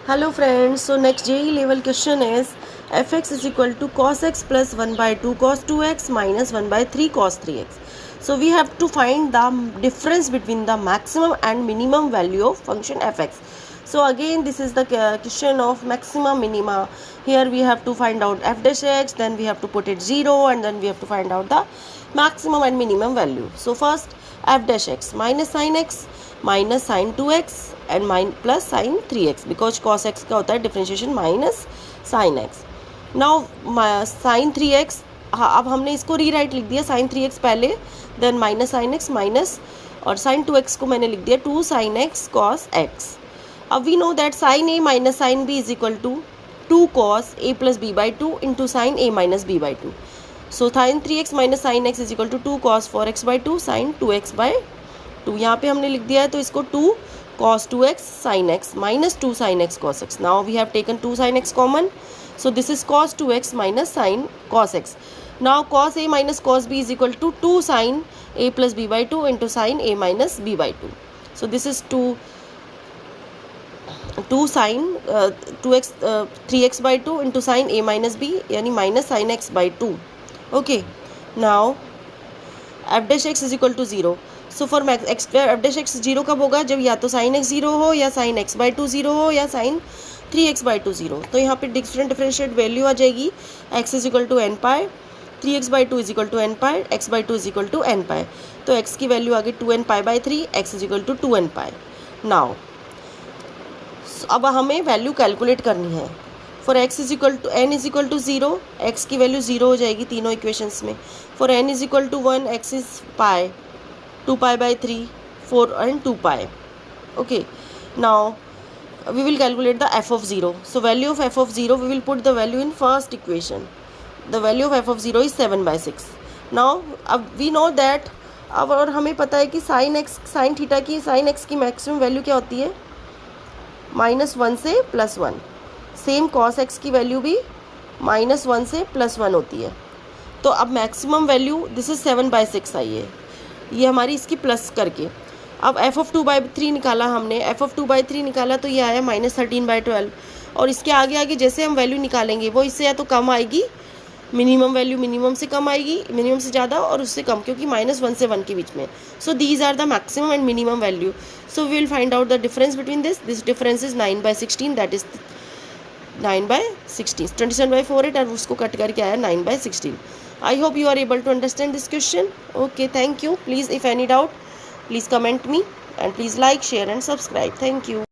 Hello friends, so next JEE level question is fx is equal to cos x plus 1 by 2 cos 2x minus 1 by 3 cos 3x. So we have to find the difference between the maximum and minimum value of function fx. So again this is the question of maxima minima. Here we have to find out f dash x, then we have to put it 0 and then we have to find out the maximum and minimum value. So first f dash x minus sin x minus sin 2x and plus sine 3x because cos x का होता है differentiation minus sine x. Now sine 3x, हाँ अब हमने इसको rewrite लिख दिया sine 3x पहले, then minus sine x minus और साइन 2x को मैंने लिख दिया 2 साइन x कॉस x. अब we know that sine a minus sine b is equal to 2 cos a plus b by 2 into sine a minus b by 2. So sine 3x minus sine x is equal to 2 cos 4x by 2 sine 2x by 2. यहाँ पे हमने लिख दिया है तो इसको 2 cos 2x sin x minus 2 sin x cos x. Now we have taken 2 sin x common. So this is cos 2x minus sin cos x. Now cos a minus cos b is equal to 2 sin a plus b by 2 into sin a minus b by 2. So this is 2 sin 2x 3x by 2 into sin a minus b यानी minus sin x by 2. Okay. Now f dash x is equal to 0. So for x F dash x zero कब होगा, जब या तो sine x zero हो या sine x by 2 zero हो या साइन 3x बाई 2 जीरो. तो यहाँ पे डिफरेंशिएट वैल्यू आ जाएगी x is equal to N pi, 3x by 2 is equal to N pi, x by 2 is equal to N pi. तो x की value आ गई 2n pi by 3, x is equal to 2n pi. Now अब हमें value calculate करनी है. For x is equal to n is equal to 0, x की value 0 हो जाएगी तीनों इक्वेशंस में. For n is equal to 1, x is pi, 2 pi by 3, 4 and 2 pi. Okay, now we will calculate the f of 0. So value of f of 0, we will put the value in first equation. The value of f of 0 is 7 by 6. Now we know that अब और हमें पता है कि sine x sine theta की sine x की maximum value क्या होती है, -1 से +1. सेम कॉस एक्स की वैल्यू भी -1 से +1 होती है. तो अब maximum value this is 7 by 6 आई है, ये हमारी इसकी प्लस करके. अब f ऑफ 2 बाई 3 निकाला हमने, f ऑफ 2 बाई 3 निकाला तो ये आया -13 बाई 12. और इसके आगे आगे जैसे हम वैल्यू निकालेंगे वो इससे या तो कम आएगी, मिनिमम वैल्यू मिनिमम से कम आएगी, मिनिमम से ज़्यादा और उससे कम, क्योंकि -1 से 1 के बीच में. So these are the maximum and minimum value. So we will find out the difference between this difference is 9 by 16, that is 9 by 16. 27 by 4 और उसको कट करके आया 9 by 16. I hope you are able to understand this question. Okay, thank you. Please, if any doubt, please comment me and please like, share and subscribe. Thank you.